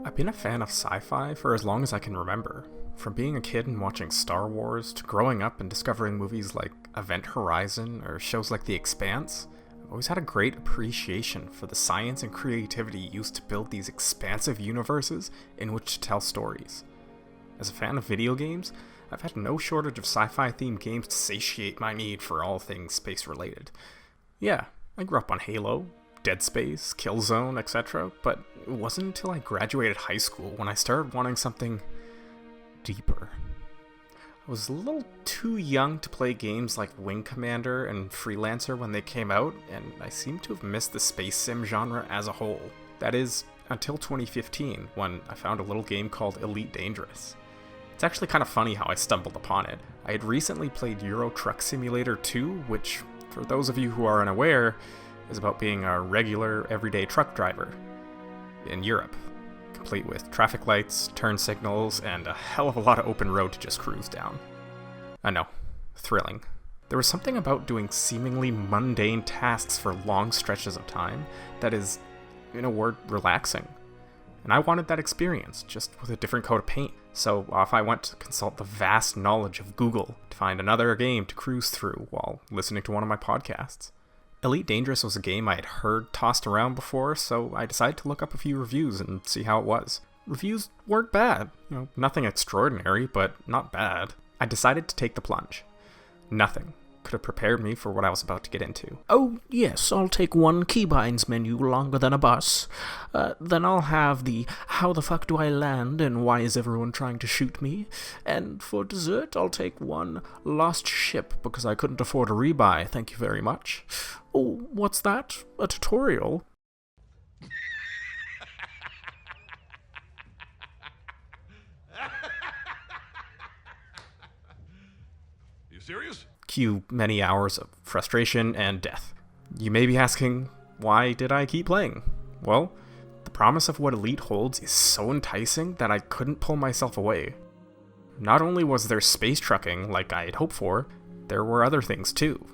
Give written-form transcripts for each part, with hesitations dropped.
I've been a fan of sci-fi for as long as I can remember. From being a kid and watching Star Wars, to growing up and discovering movies like Event Horizon or shows like The Expanse, I've always had a great appreciation for the science and creativity used to build these expansive universes in which to tell stories. As a fan of video games, I've had no shortage of sci-fi themed games to satiate my need for all things space related. Yeah, I grew up on Halo, Dead Space, Killzone, etc., but it wasn't until I graduated high school when I started wanting something deeper. I was a little too young to play games like Wing Commander and Freelancer when they came out, and I seem to have missed the space sim genre as a whole. That is, until 2015, when I found a little game called Elite Dangerous. It's actually kind of funny how I stumbled upon it. I had recently played Euro Truck Simulator 2, which, for those of you who are unaware, is about being a regular, everyday truck driver in Europe, complete with traffic lights, turn signals, and a hell of a lot of open road to just cruise down. I know, thrilling. There was something about doing seemingly mundane tasks for long stretches of time that is, in a word, relaxing. And I wanted that experience, just with a different coat of paint. So off I went to consult the vast knowledge of Google to find another game to cruise through while listening to one of my podcasts. Elite Dangerous was a game I had heard tossed around before, so I decided to look up a few reviews and see how it was. Reviews weren't bad. Nothing extraordinary, but not bad. I decided to take the plunge. Nothing could have prepared me for what I was about to get into. Oh, yes, I'll take one keybinds menu longer than a bus. Then I'll have the how the fuck do I land and why is everyone trying to shoot me? And for dessert, I'll take one lost ship because I couldn't afford a rebuy, thank you very much. Oh, what's that? A tutorial? You serious? Cue many hours of frustration and death. You may be asking, why did I keep playing? Well, the promise of what Elite holds is so enticing that I couldn't pull myself away. Not only was there space trucking like I had hoped for, there were other things too.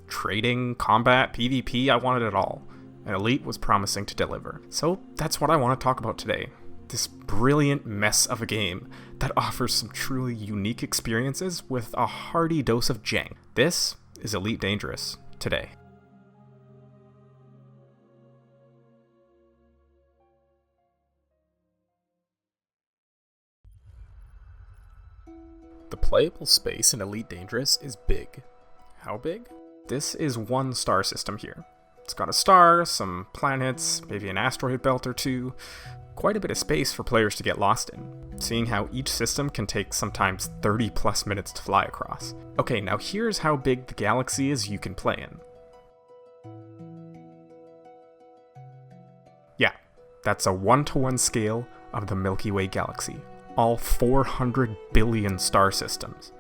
Trading, combat, PvP, I wanted it all, and Elite was promising to deliver. So that's what I want to talk about today. This brilliant mess of a game that offers some truly unique experiences with a hearty dose of jank. This is Elite Dangerous today. The playable space in Elite Dangerous is big. How big? This is one star system here. It's got a star, some planets, maybe an asteroid belt or two. Quite a bit of space for players to get lost in, seeing how each system can take sometimes 30 plus minutes to fly across. Okay, now here's how big the galaxy is you can play in. Yeah, that's a 1-to-1 scale of the Milky Way galaxy, all 400 billion star systems.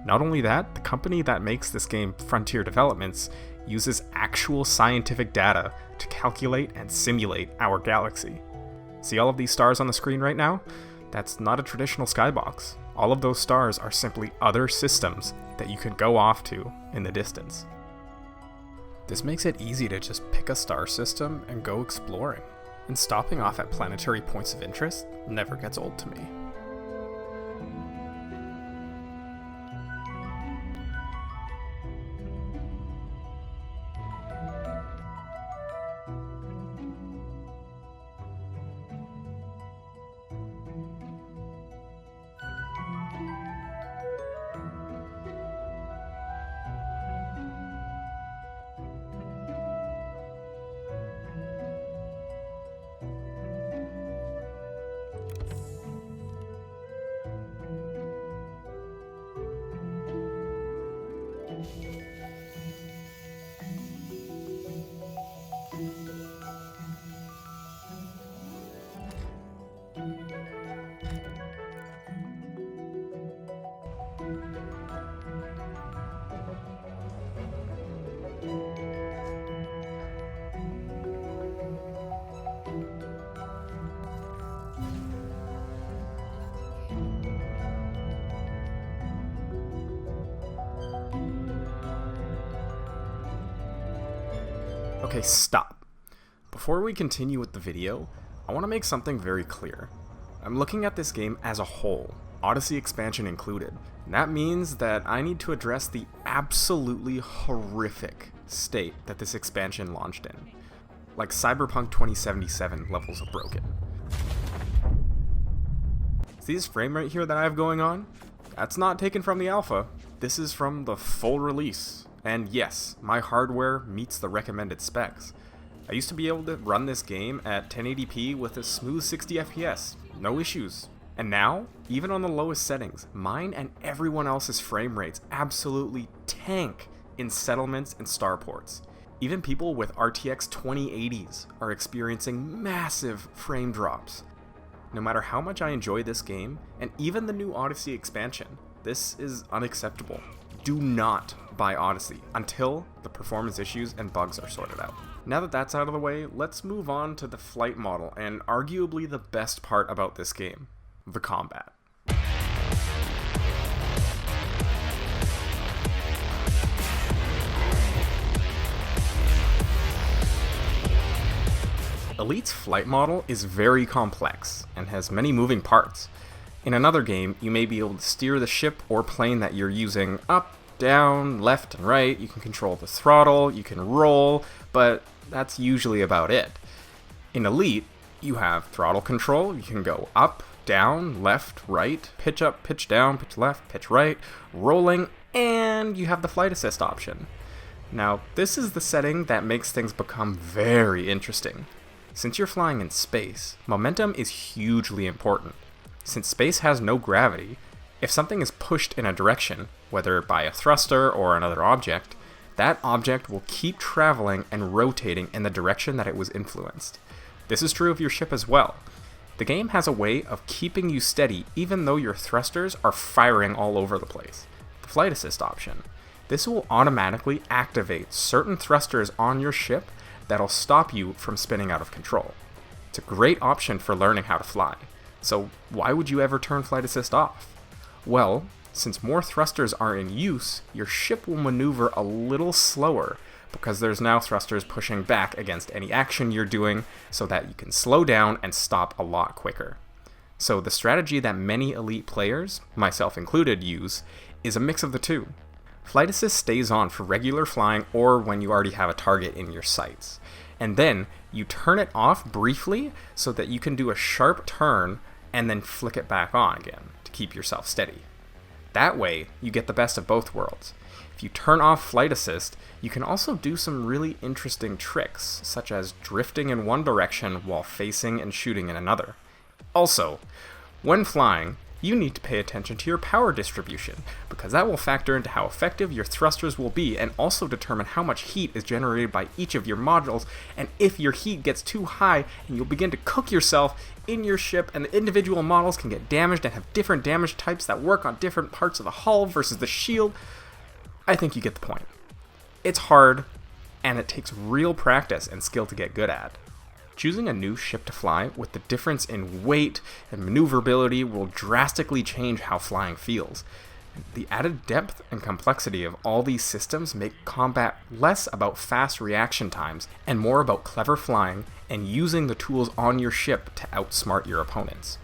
Not only that, the company that makes this game, Frontier Developments, uses actual scientific data to calculate and simulate our galaxy. See all of these stars on the screen right now? That's not a traditional skybox. All of those stars are simply other systems that you can go off to in the distance. This makes it easy to just pick a star system and go exploring. And stopping off at planetary points of interest never gets old to me. Okay, stop. Before we continue with the video, I want to make something very clear. I'm looking at this game as a whole, Odyssey expansion included. And that means that I need to address the absolutely horrific state that this expansion launched in. Like Cyberpunk 2077 levels of broken. See this frame rate here that I have going on? That's not taken from the alpha. This is from the full release. And yes, my hardware meets the recommended specs. I used to be able to run this game at 1080p with a smooth 60 FPS, no issues. And now, even on the lowest settings, mine and everyone else's frame rates absolutely tank in settlements and starports. Even people with RTX 2080s are experiencing massive frame drops. No matter how much I enjoy this game, and even the new Odyssey expansion, this is unacceptable. Do not buy Odyssey until the performance issues and bugs are sorted out. Now that that's out of the way, let's move on to the flight model and arguably the best part about this game, the combat. Elite's flight model is very complex and has many moving parts. In another game, you may be able to steer the ship or plane that you're using up, down, left, and right. You can control the throttle, you can roll, but that's usually about it. In Elite, you have throttle control. You can go up, down, left, right, pitch up, pitch down, pitch left, pitch right, rolling, and you have the flight assist option. Now, this is the setting that makes things become very interesting. Since you're flying in space, momentum is hugely important. Since space has no gravity, if something is pushed in a direction, whether by a thruster or another object, that object will keep traveling and rotating in the direction that it was influenced. This is true of your ship as well. The game has a way of keeping you steady even though your thrusters are firing all over the place. The flight assist option. This will automatically activate certain thrusters on your ship that'll stop you from spinning out of control. It's a great option for learning how to fly. So why would you ever turn flight assist off? Well, since more thrusters are in use, your ship will maneuver a little slower because there's now thrusters pushing back against any action you're doing so that you can slow down and stop a lot quicker. So the strategy that many Elite players, myself included, use is a mix of the two. Flight assist stays on for regular flying or when you already have a target in your sights. And then you turn it off briefly so that you can do a sharp turn and then flick it back on again to keep yourself steady. That way, you get the best of both worlds. If you turn off flight assist, you can also do some really interesting tricks, such as drifting in one direction while facing and shooting in another. Also, when flying, you need to pay attention to your power distribution, because that will factor into how effective your thrusters will be and also determine how much heat is generated by each of your modules, and if your heat gets too high and you'll begin to cook yourself in your ship, and the individual models can get damaged and have different damage types that work on different parts of the hull versus the shield. I think you get the point. It's hard, and it takes real practice and skill to get good at. Choosing a new ship to fly with the difference in weight and maneuverability will drastically change how flying feels. The added depth and complexity of all these systems make combat less about fast reaction times and more about clever flying and using the tools on your ship to outsmart your opponents.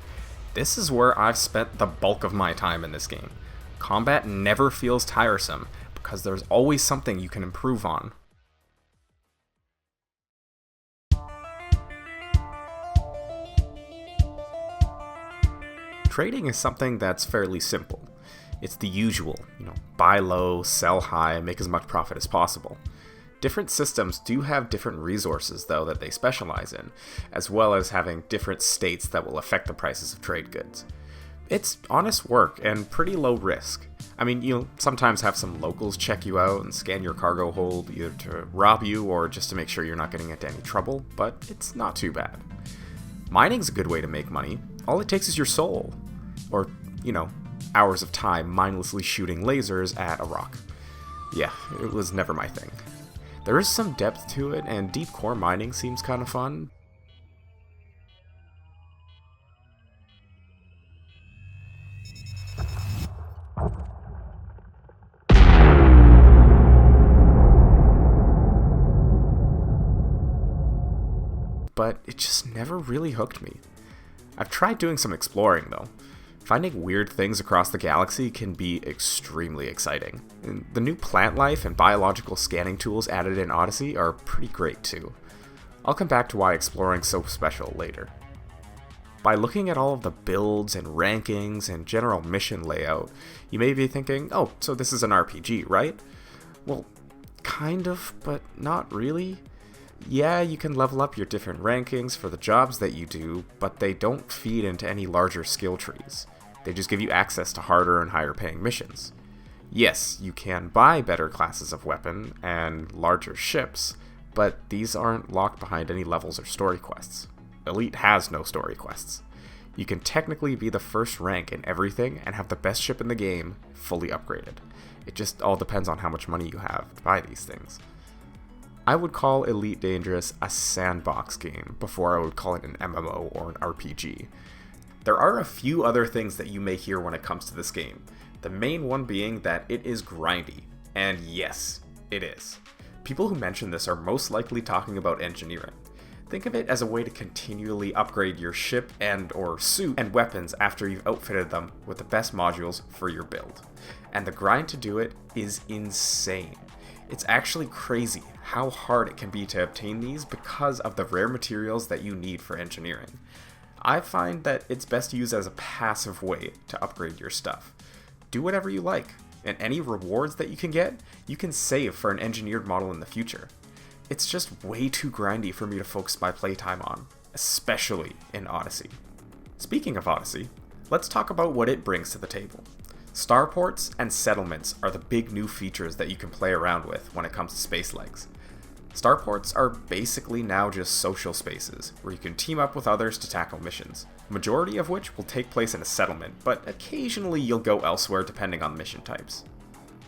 This is where I've spent the bulk of my time in this game. Combat never feels tiresome because there's always something you can improve on. Trading is something that's fairly simple. It's the usual, buy low, sell high, make as much profit as possible. Different systems do have different resources, though, that they specialize in, as well as having different states that will affect the prices of trade goods. It's honest work and pretty low risk. I mean, you'll sometimes have some locals check you out and scan your cargo hold, either to rob you or just to make sure you're not getting into any trouble, but it's not too bad. Mining's a good way to make money. All it takes is your soul. Or, hours of time mindlessly shooting lasers at a rock. Yeah, it was never my thing. There is some depth to it, and deep core mining seems kind of fun. But it just never really hooked me. I've tried doing some exploring though. Finding weird things across the galaxy can be extremely exciting. And the new plant life and biological scanning tools added in Odyssey are pretty great too. I'll come back to why exploring's so special later. By looking at all of the builds and rankings and general mission layout, you may be thinking, oh, so this is an RPG, right? Well, kind of, but not really. Yeah, you can level up your different rankings for the jobs that you do, but they don't feed into any larger skill trees. They just give you access to harder and higher paying missions. Yes, you can buy better classes of weapon and larger ships, but these aren't locked behind any levels or story quests. Elite has no story quests. You can technically be the first rank in everything and have the best ship in the game fully upgraded. It just all depends on how much money you have to buy these things. I would call Elite Dangerous a sandbox game before I would call it an MMO or an RPG. There are a few other things that you may hear when it comes to this game. The main one being that it is grindy. And yes, it is. People who mention this are most likely talking about engineering. Think of it as a way to continually upgrade your ship and or suit and weapons after you've outfitted them with the best modules for your build. And the grind to do it is insane. It's actually crazy how hard it can be to obtain these because of the rare materials that you need for engineering. I find that it's best to use as a passive way to upgrade your stuff. Do whatever you like, and any rewards that you can save for an engineered model in the future. It's just way too grindy for me to focus my playtime on, especially in Odyssey. Speaking of Odyssey, let's talk about what it brings to the table. Starports and settlements are the big new features that you can play around with when it comes to Space Legs. Starports are basically now just social spaces, where you can team up with others to tackle missions, majority of which will take place in a settlement, but occasionally you'll go elsewhere depending on mission types.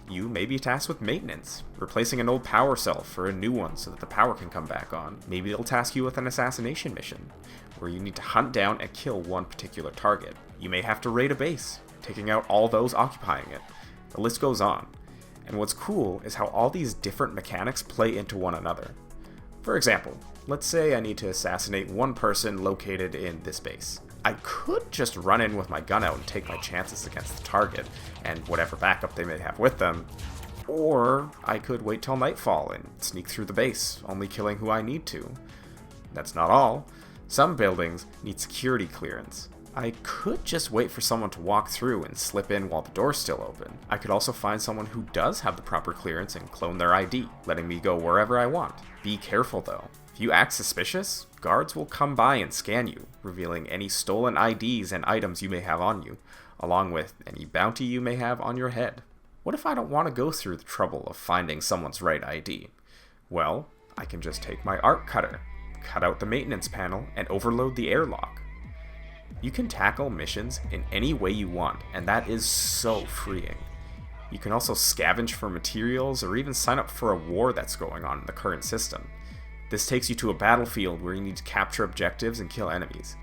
You may be tasked with maintenance, replacing an old power cell for a new one so that the power can come back on. Maybe they'll task you with an assassination mission, where you need to hunt down and kill one particular target. You may have to raid a base, taking out all those occupying it. The list goes on. And what's cool is how all these different mechanics play into one another. For example, let's say I need to assassinate one person located in this base. I could just run in with my gun out and take my chances against the target, and whatever backup they may have with them, or I could wait till nightfall and sneak through the base, only killing who I need to. That's not all. Some buildings need security clearance. I could just wait for someone to walk through and slip in while the door's still open. I could also find someone who does have the proper clearance and clone their ID, letting me go wherever I want. Be careful though. If you act suspicious, guards will come by and scan you, revealing any stolen IDs and items you may have on you, along with any bounty you may have on your head. What if I don't want to go through the trouble of finding someone's right ID? Well, I can just take my arc cutter, cut out the maintenance panel, and overload the airlock. You can tackle missions in any way you want, and that is so freeing. You can also scavenge for materials or even sign up for a war that's going on in the current system. This takes you to a battlefield where you need to capture objectives and kill enemies.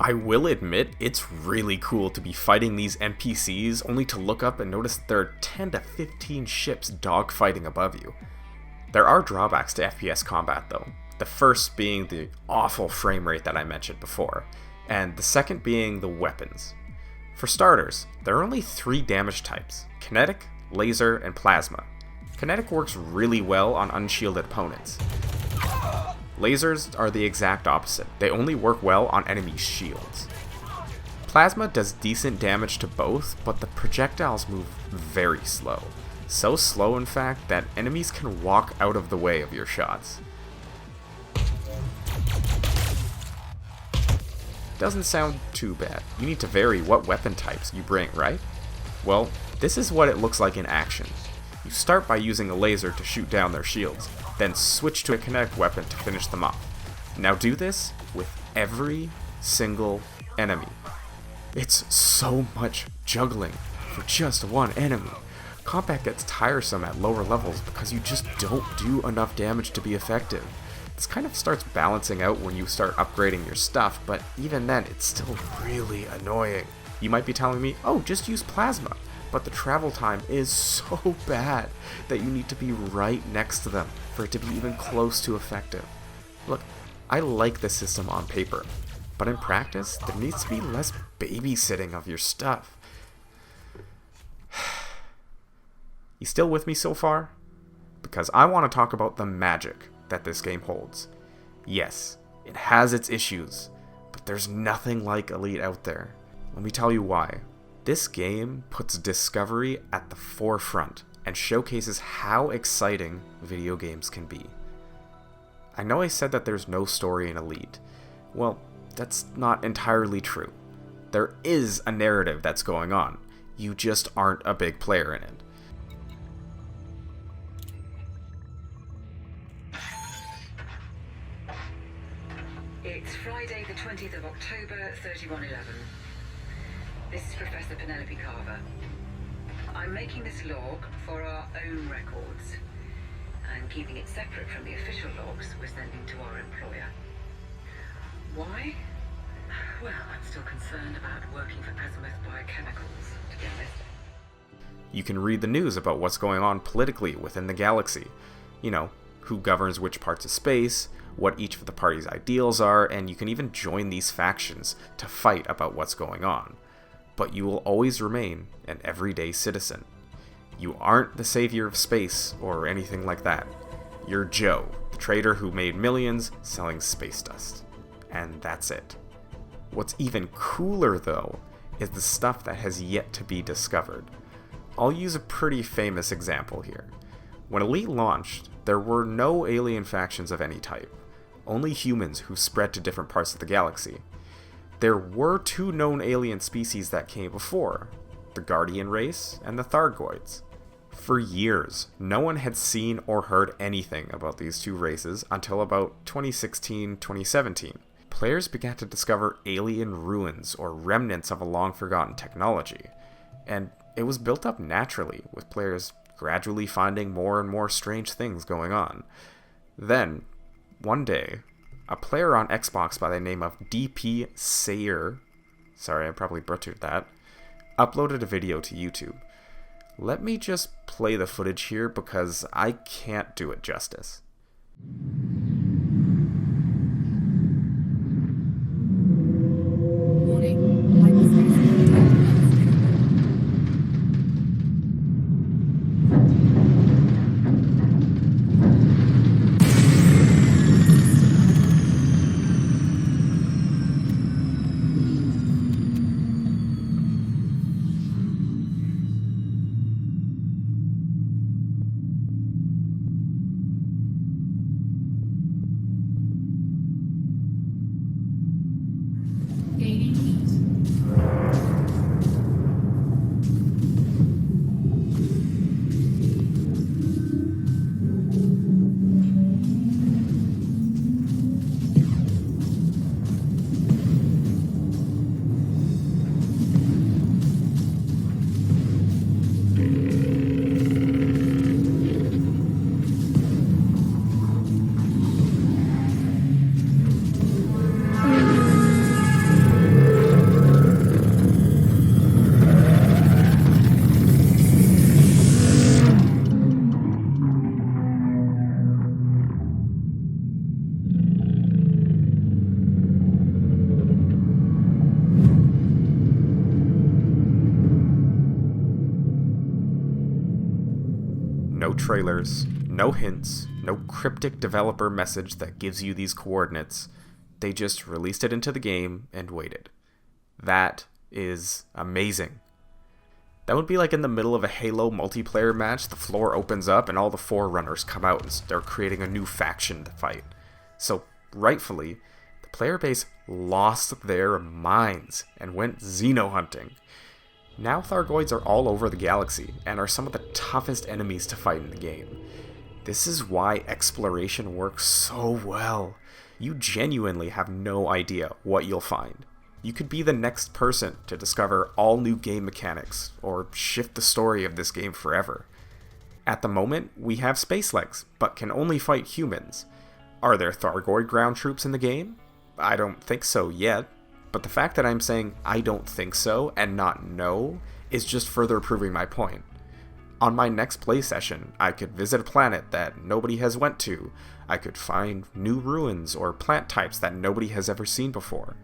I will admit, it's really cool to be fighting these NPCs only to look up and notice there are 10 to 15 ships dogfighting above you. There are drawbacks to FPS combat though, the first being the awful frame rate that I mentioned before, and the second being the weapons. For starters, there are only 3 damage types: kinetic, laser, and plasma. Kinetic works really well on unshielded opponents. Lasers are the exact opposite. They only work well on enemy shields. Plasma does decent damage to both, but the projectiles move very slow. So slow, in fact, that enemies can walk out of the way of your shots. Doesn't sound too bad. You need to vary what weapon types you bring, right? Well, this is what it looks like in action. You start by using a laser to shoot down their shields, then switch to a kinetic weapon to finish them off. Now do this with every single enemy. It's so much juggling for just one enemy. Combat gets tiresome at lower levels because you just don't do enough damage to be effective. This kind of starts balancing out when you start upgrading your stuff, but even then, it's still really annoying. You might be telling me, oh, just use plasma, but the travel time is so bad that you need to be right next to them for it to be even close to effective. Look, I like the system on paper, But in practice, there needs to be less babysitting of your stuff. You still with me so far? Because I want to talk about the magic that this game holds. Yes, it has its issues, but there's nothing like Elite out there. Let me tell you why. This game puts discovery at the forefront and showcases how exciting video games can be. I know I said that there's no story in Elite. Well, that's not entirely true. There is a narrative that's going on. You just aren't a big player in it. It's Friday the 20th of October, 3111. This is Professor Penelope Carver. I'm making this log for our own records and keeping it separate from the official logs we're sending to our employer. Why? Well, I'm still concerned about working for Azimuth Biochemicals, to be honest. You can read the news about what's going on politically within the galaxy. You know, who governs which parts of space, what each of the parties' ideals are, and you can even join these factions to fight about what's going on. But you will always remain an everyday citizen. You aren't the savior of space or anything like that. You're Joe, the trader who made millions selling space dust. And that's it. What's even cooler, though, is the stuff that has yet to be discovered. I'll use a pretty famous example here. When Elite launched, there were no alien factions of any type, only humans who spread to different parts of the galaxy. There were two known alien species that came before, the Guardian race and the Thargoids. For years, no one had seen or heard anything about these two races until about 2016-2017. Players began to discover alien ruins or remnants of a long-forgotten technology, and it was built up naturally, with players gradually finding more and more strange things going on. Then, one day, a player on Xbox by the name of DP Sayer, sorry I probably butchered that, uploaded a video to YouTube. Let me just play the footage here because I can't do it justice. Warning. Hyperspace detected. Gaining heat. No trailers, no hints, no cryptic developer message that gives you these coordinates. They just released it into the game and waited. That is amazing. That would be like in the middle of a Halo multiplayer match, the floor opens up and all the Forerunners come out and start creating a new faction to fight. So, rightfully, the player base lost their minds and went xeno-hunting. Now Thargoids are all over the galaxy and are some of the toughest enemies to fight in the game. This is why exploration works so well. You genuinely have no idea what you'll find. You could be the next person to discover all new game mechanics, or shift the story of this game forever. At the moment, we have space legs, but can only fight humans. Are there Thargoid ground troops in the game? I don't think so yet, but the fact that I'm saying I don't think so and not no is just further proving my point. On my next play session, I could visit a planet that nobody has went to. I could find new ruins or plant types that nobody has ever seen before.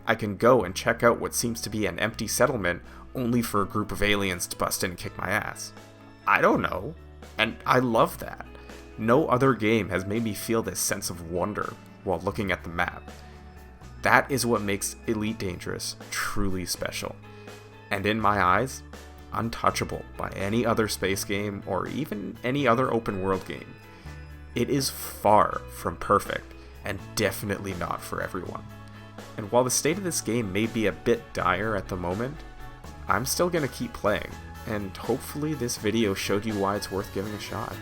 I can go and check out what seems to be an empty settlement only for a group of aliens to bust in and kick my ass. I don't know. And I love that. No other game has made me feel this sense of wonder while looking at the map. That is what makes Elite Dangerous truly special. And in my eyes, untouchable by any other space game or even any other open world game. It is far from perfect and definitely not for everyone. And while the state of this game may be a bit dire at the moment, I'm still going to keep playing, and hopefully this video showed you why it's worth giving a shot.